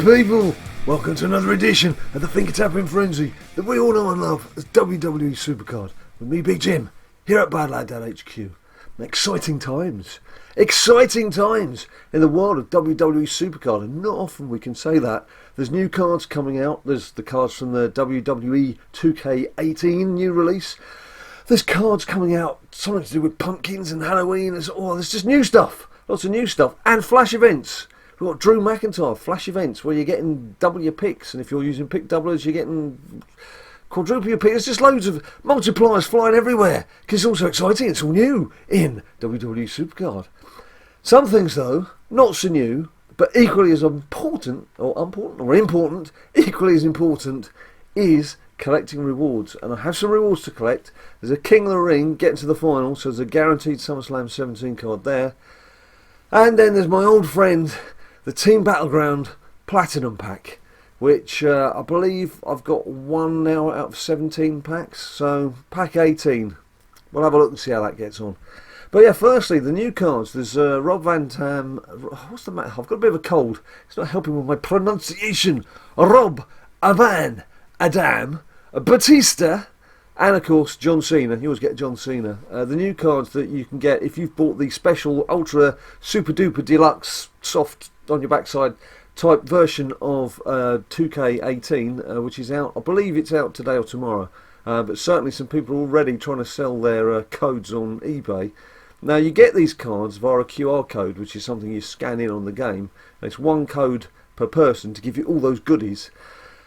people, welcome to another edition of the Finger-Tapping Frenzy that we all know and love as WWE SuperCard with me, Big Jim, here at BadLadDad HQ. Exciting times in the world of WWE SuperCard, and not often we can say that. There's new cards coming out. There's the cards from the WWE 2K18 new release. There's cards coming out, something to do with pumpkins and Halloween. There's just new stuff, lots of new stuff, and flash events. We've got Drew McIntyre flash events where you're getting double your picks, and if you're using pick doublers, you're getting quadruple your picks. There's just loads of multipliers flying everywhere because it's all so exciting. It's all new in WWE SuperCard. Some things, though, not so new, but equally as important, equally as important, is collecting rewards. And I have some rewards to collect. There's a King of the Ring getting to the final, so there's a guaranteed SummerSlam 17 card there. And then there's my old friend, the Team Battleground Platinum Pack, which I believe I've got one now out of 17 packs, so pack 18. We'll have a look and see how that gets on. But yeah, firstly, the new cards. There's Rob Van Dam. What's the matter? I've got a bit of a cold. It's not helping with my pronunciation. Rob Van Dam, Batista, and of course John Cena. You always get John Cena. The new cards that you can get if you've bought the special ultra super duper deluxe soft on your backside type version of 2K18, which is out. I believe it's out today or tomorrow. But certainly some people are already trying to sell their codes on eBay. Now you get these cards via a QR code, which is something you scan in on the game. It's one code per person to give you all those goodies.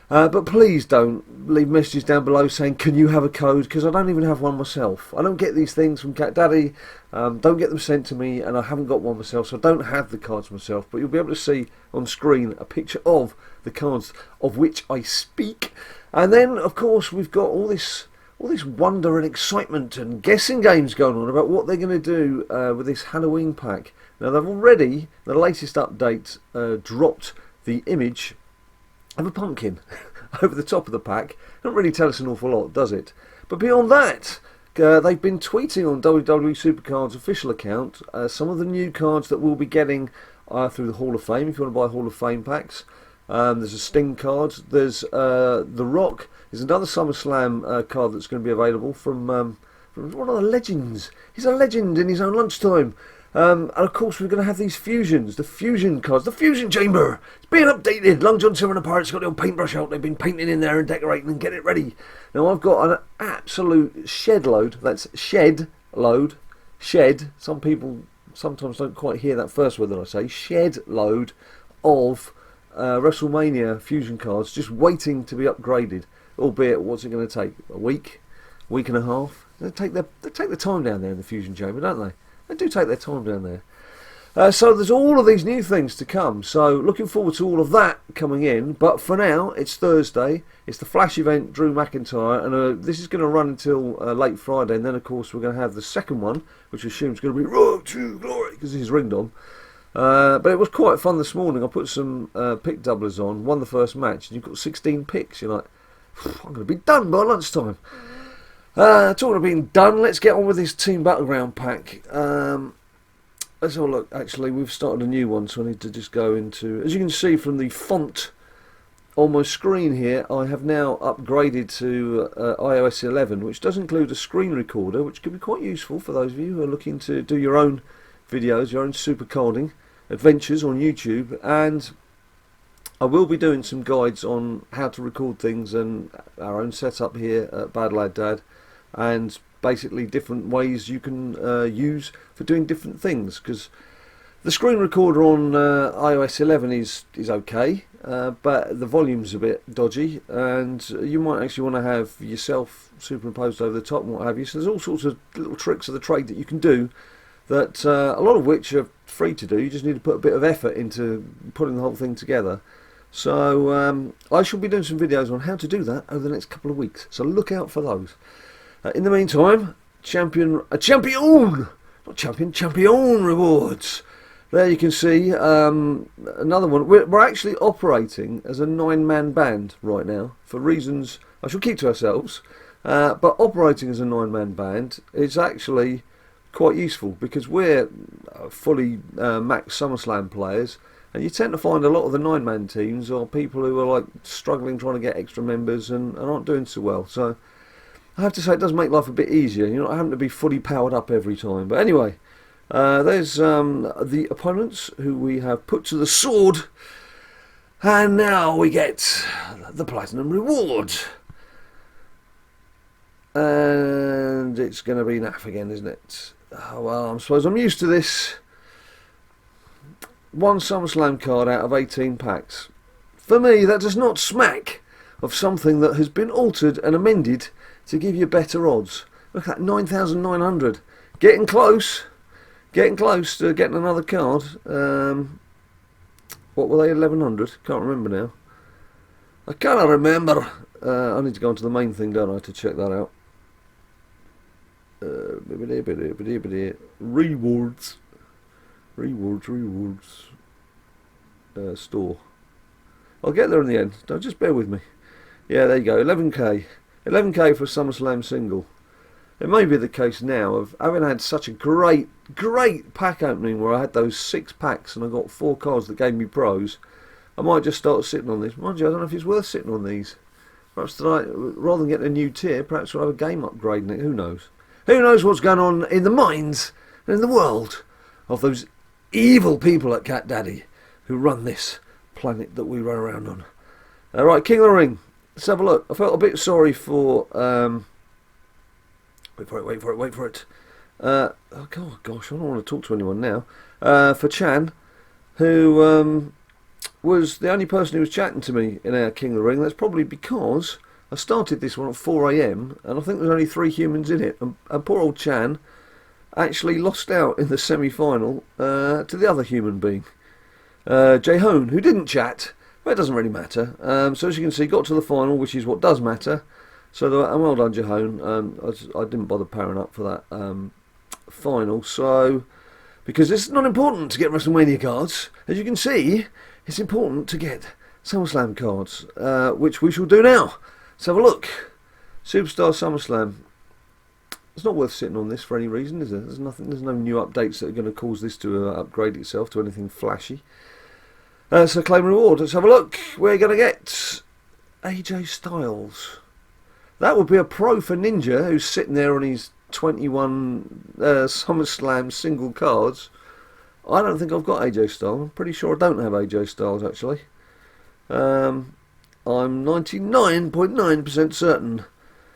But please don't leave messages down below saying, can you have a code? Because I don't even have one myself. I don't get these things from Cat Daddy, don't get them sent to me, and I haven't got one myself, so I don't have the cards myself. But you'll be able to see on screen a picture of the cards of which I speak. And then, of course, we've got all this wonder and excitement and guessing games going on about what they're going to do with this Halloween pack. Now, they've already, the latest update, dropped the image of a pumpkin over the top of the pack. Doesn't really tell us an awful lot, does it? But beyond that, they've been tweeting on WWE SuperCard's official account some of the new cards that we'll be getting through the Hall of Fame, if you want to buy Hall of Fame packs. There's a Sting card, there's The Rock, there's another SummerSlam card that's going to be available from one of the legends. He's a legend in his own lunchtime. And of course we're going to have these fusions, the fusion cards, the fusion chamber. It's being updated. Long John Silver and the Pirates got the old paintbrush out. They've been painting in there and decorating and getting it ready. Now I've got an absolute shed load. That's shed load. Shed. Some people sometimes don't quite hear that first word that I say. Shed load of WrestleMania fusion cards just waiting to be upgraded. Albeit, what's it going to take? A week and a half? They take the time down there in the fusion chamber, don't they? They do take their time down there. So there's all of these new things to come. So looking forward to all of that coming in. But for now, it's Thursday. It's the Flash event, Drew McIntyre. And this is going to run until late Friday. And then, of course, we're going to have the second one, which I assume is going to be Road to Glory, because he's ringed on. But it was quite fun this morning. I put some pick doublers on, won the first match. And you've got 16 picks. You're like, I'm going to be done by lunchtime. Talking of being done, let's get on with this Team Battleground pack. Let's have a look. Actually, we've started a new one, so I need to just go into... As you can see from the font on my screen here, I have now upgraded to iOS 11, which does include a screen recorder, which could be quite useful for those of you who are looking to do your own videos, your own supercarding adventures on YouTube. And I will be doing some guides on how to record things and our own setup here at BadLadDad, and basically different ways you can use for doing different things, because the screen recorder on iOS 11 is okay, but the volume's a bit dodgy, and you might actually want to have yourself superimposed over the top and what have you. So there's all sorts of little tricks of the trade that you can do, that a lot of which are free to do. You just need to put a bit of effort into putting the whole thing together. So I shall be doing some videos on how to do that over the next couple of weeks, so look out for those. In the meantime, champion rewards. There you can see another one. We're actually operating as a 9-man band right now for reasons I shall keep to ourselves. But operating as a 9-man band is actually quite useful because we're fully max SummerSlam players, And you tend to find a lot of the 9-man teams are people who are like struggling trying to get extra members and aren't doing so well. So I have to say it does make life a bit easier. You're not having to be fully powered up every time. But anyway, there's the opponents who we have put to the sword. And now we get the platinum reward. And it's going to be naff again, isn't it? Oh, well, I suppose I'm used to this. One SummerSlam card out of 18 packs. For me, that does not smack of something that has been altered and amended to give you better odds. Look at that, 9,900. Getting close. Getting close to getting another card. What were they, 1,100? Can't remember now. I can't remember. I need to go onto the main thing, don't I, to check that out. Rewards. Rewards. Store. I'll get there in the end. Don't just bear with me. Yeah, there you go. 11k. 11k for a SummerSlam single. It may be the case now of having had such a great pack opening where I had those 6 packs and I got 4 cards that gave me pros. I might just start sitting on this. Mind you, I don't know if it's worth sitting on these. Perhaps tonight, rather than getting a new tier, perhaps we'll have a game upgrade in it. Who knows? Who knows what's going on in the minds and in the world of those evil people at Cat Daddy who run this planet that we run around on. Right, King of the Ring. Let's have a look. I felt a bit sorry for... Wait for it. Oh gosh, I don't want to talk to anyone now. For Chan, who was the only person who was chatting to me in our King of the Ring. That's probably because I started this one at 4 AM and I think there's only 3 humans in it. And poor old Chan actually lost out in the semi-final to the other human being, Jay-Hoon, who didn't chat. But it doesn't really matter. So as you can see, got to the final, which is what does matter. So well done, Jay-Hoon. I didn't bother powering up for that final. So because it's not important to get WrestleMania cards, as you can see, it's important to get SummerSlam cards, which we shall do now. Let's have a look. Superstar SummerSlam. It's not worth sitting on this for any reason, is there? There's no new updates that are going to cause this to upgrade itself to anything flashy. So claim reward. Let's have a look. We're going to get AJ Styles. That would be a pro for Ninja, who's sitting there on his 21 SummerSlam single cards. I don't think I've got AJ Styles. I'm pretty sure I don't have AJ Styles, actually. I'm 99.9% certain.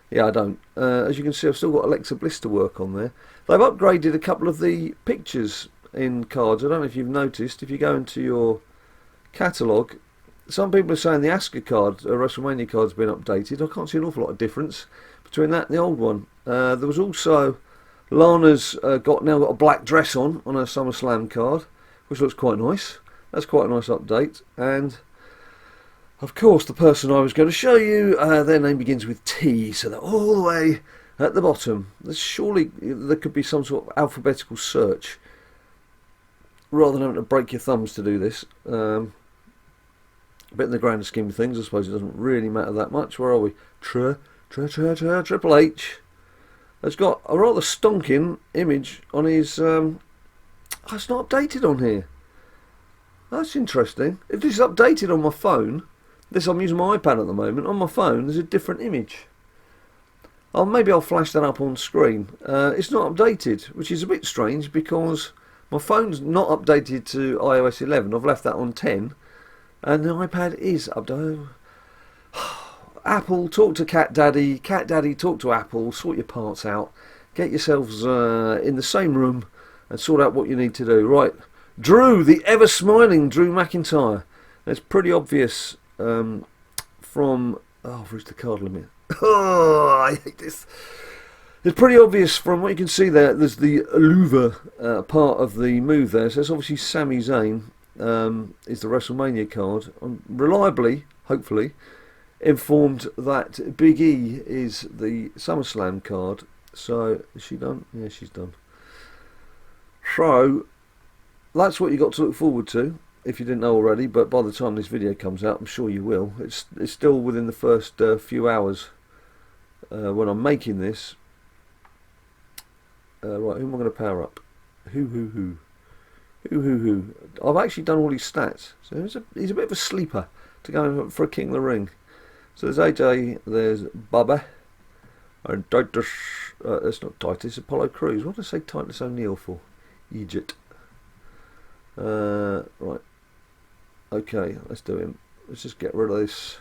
Yeah, I don't. As you can see, I've still got Alexa Bliss to work on there. They've upgraded a couple of the pictures in cards. I don't know if you've noticed. If you go into your catalogue, some people are saying the Asuka card, WrestleMania card, has been updated. I can't see an awful lot of difference between that and the old one. There was also Lana's now got a black dress on her SummerSlam card, which looks quite nice. That's quite a nice update. And of course, the person I was going to show you, their name begins with T, so they're all the way at the bottom. Surely there could be some sort of alphabetical search, rather than having to break your thumbs to do this. But in the grander scheme of things, I suppose it doesn't really matter that much. Where are we? Triple H has got a rather stonking image on his... Oh, it's not updated on here. That's interesting. If this is updated on my phone... I'm using my iPad at the moment. On my phone, there's a different image. Oh, maybe I'll flash that up on screen. It's not updated, which is a bit strange because my phone's not updated to iOS 11. I've left that on 10. And the iPad is updated. Apple, talk to Cat Daddy. Cat Daddy, talk to Apple. Sort your parts out. Get yourselves in the same room and sort out what you need to do. Right. Drew, the ever-smiling Drew McIntyre. It's pretty obvious from... Oh, where's the card limit? Oh, I hate this. It's pretty obvious from what you can see there. There's the louver part of the move there. So it's obviously Sami Zayn is the WrestleMania card. I'm reliably, hopefully, informed that Big E is the SummerSlam card. So, is she done? Yeah, she's done. So, that's what you got to look forward to, if you didn't know already, but by the time this video comes out, I'm sure you will. It's still within the first few hours when I'm making this. Right, who am I going to power up? Who? Hoo. I've actually done all his stats. So he's a bit of a sleeper to go for a King of the Ring. So there's AJ, there's Bubba, and Titus, it's not Titus, it's Apollo Crews. What did I say Titus O'Neill for? Egypt. Right. Okay, let's do him. Let's just get rid of this.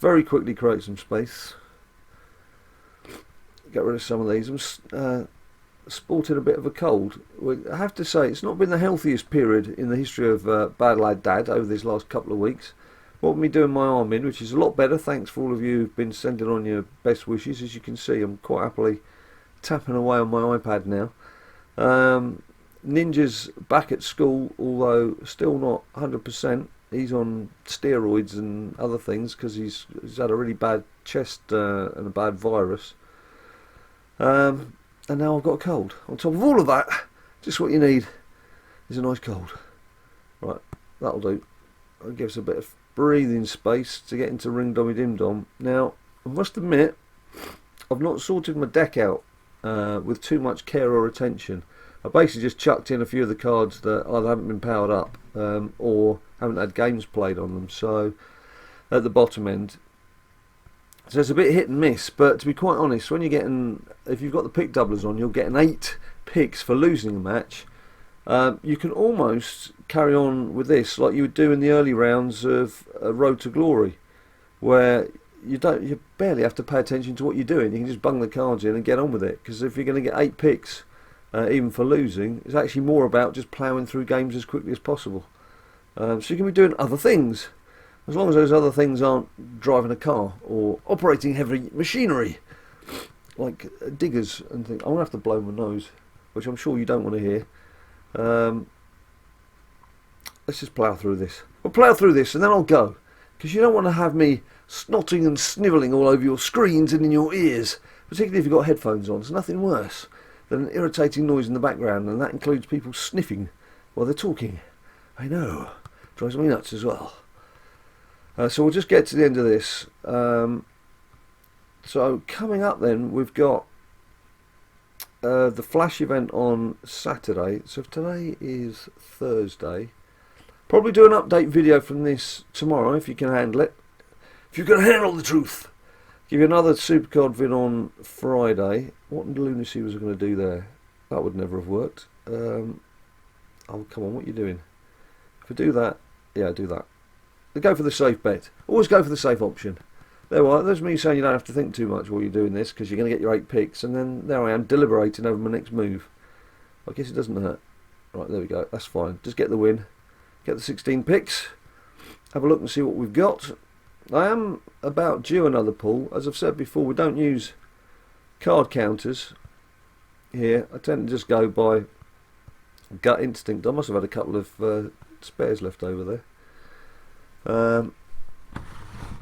Very quickly create some space. Get rid of some of these. I'm sported a bit of a cold. I have to say, it's not been the healthiest period in the history of BadLadDad over these last couple of weeks. What with me doing my arm in, which is a lot better, thanks for all of you who've been sending on your best wishes. As you can see, I'm quite happily tapping away on my iPad now. Ninja's back at school, although still not 100%. He's on steroids and other things because he's had a really bad chest and a bad virus. And now I've got a cold. On top of all of that, just what you need is a nice cold. Right, that'll do. That'll give us a bit of breathing space to get into Ring Dommy Dim Dom. Now, I must admit, I've not sorted my deck out with too much care or attention. I basically just chucked in a few of the cards that either haven't been powered up or haven't had games played on them. So, at the bottom end. So it's a bit hit and miss, but to be quite honest, when you're getting, if you've got the pick doublers on, you're getting 8 picks for losing a match. You can almost carry on with this like you would do in the early rounds of Road to Glory, where you barely have to pay attention to what you're doing. You can just bung the cards in and get on with it. Because if you're going to get 8 picks, even for losing, it's actually more about just ploughing through games as quickly as possible. So you can be doing other things, as long as those other things aren't driving a car or operating heavy machinery, like diggers and things. I'm going to have to blow my nose, which I'm sure you don't want to hear. Let's just plough through this. We'll plough through this and then I'll go. Because you don't want to have me snotting and snivelling all over your screens and in your ears. Particularly if you've got headphones on. There's nothing worse than an irritating noise in the background, and that includes people sniffing while they're talking. I know. Drives me nuts as well. So we'll just get to the end of this. So coming up then, we've got the Flash event on Saturday. So if today is Thursday, probably do an update video from this tomorrow if you can handle it. If you can handle the truth. Give you another SuperCard vid on Friday. What lunacy was I going to do there? That would never have worked. Oh, come on, what are you doing? If I do that, yeah, do that. Go for the safe bet. Always go for the safe option. There we are. There's me saying you don't have to think too much while you're doing this, because you're going to get your 8 picks, and then there I am deliberating over my next move. I guess it doesn't hurt. Right, there we go. That's fine. Just get the win. Get the 16 picks. Have a look and see what we've got. I am about due another pull. As I've said before, we don't use card counters here. I tend to just go by gut instinct. I must have had a couple of spares left over there.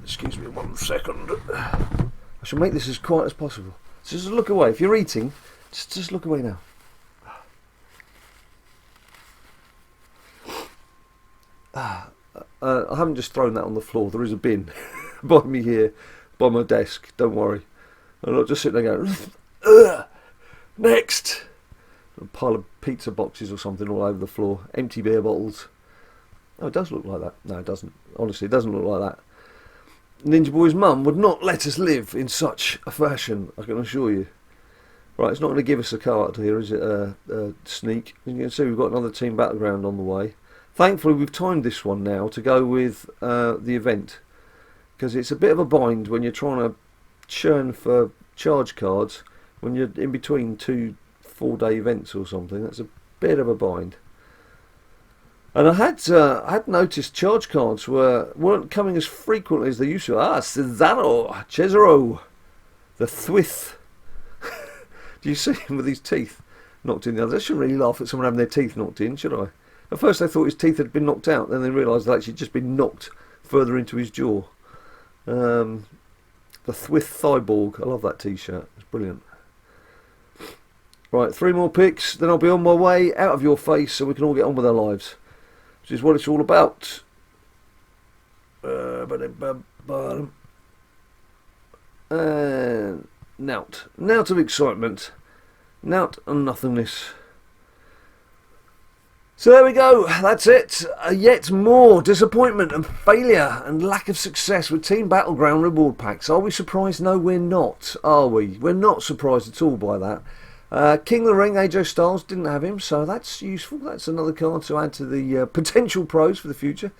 Excuse me 1 second. I shall make this as quiet as possible. So just look away. If you're eating, just look away now. I haven't just thrown that on the floor. There is a bin by me here, by my desk. Don't worry. I'm not just sitting there going, ugh, next. A pile of pizza boxes or something all over the floor. Empty beer bottles. Oh, it does look like that. No, it doesn't. Honestly, it doesn't look like that. Ninja Boy's mum would not let us live in such a fashion, I can assure you. Right, it's not going to give us a card here, is it? Sneak. As you can see, we've got another Team Battleground on the way. Thankfully, we've timed this one now to go with the event, because it's a bit of a bind when you're trying to churn for charge cards when you're in between 2 4-day events or something. That's a bit of a bind. And I had noticed charge cards weren't coming as frequently as they used to. Cesaro, the Thwith. Do you see him with his teeth knocked in the other? I shouldn't really laugh at someone having their teeth knocked in, should I? At first I thought his teeth had been knocked out, then they realised they'd actually just been knocked further into his jaw. The Thwith Thyborg. I love that t-shirt. It's brilliant. Right, 3 more picks, then I'll be on my way out of your face so we can all get on with our lives. Which is what it's all about. And Nout of excitement. Nout and nothingness. So there we go, that's it. Yet more disappointment and failure and lack of success with Team Battleground reward packs. Are we surprised? No, we're not, are we? We're not surprised at all by that. King of the Ring, AJ Styles, didn't have him, so that's useful. That's another card to add to the potential pros for the future.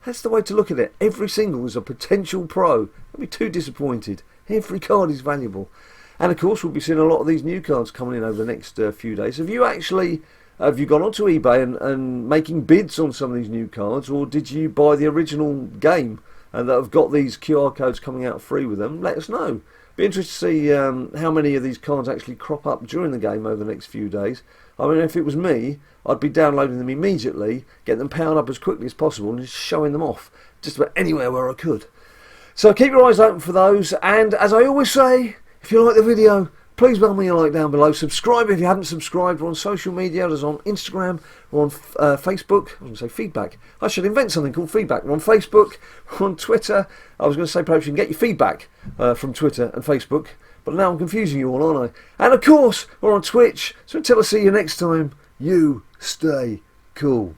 That's the way to look at it. Every single is a potential pro. Don't be too disappointed. Every card is valuable. And of course, we'll be seeing a lot of these new cards coming in over the next few days. Have you gone onto eBay and making bids on some of these new cards, or did you buy the original game and that have got these QR codes coming out free with them? Let us know. Be interested to see how many of these cards actually crop up during the game over the next few days. I mean, if it was me, I'd be downloading them immediately, getting them powered up as quickly as possible and just showing them off just about anywhere where I could. So keep your eyes open for those, and as I always say, if you like the video, please bung me a like down below. Subscribe if you haven't subscribed. We're on social media. There's on Instagram. We're on Facebook. I was going to say feedback. I should invent something called feedback. We're on Facebook. We're on Twitter. I was going to say perhaps you can get your feedback from Twitter and Facebook. But now I'm confusing you all, aren't I? And of course, we're on Twitch. So until I see you next time, you stay cool.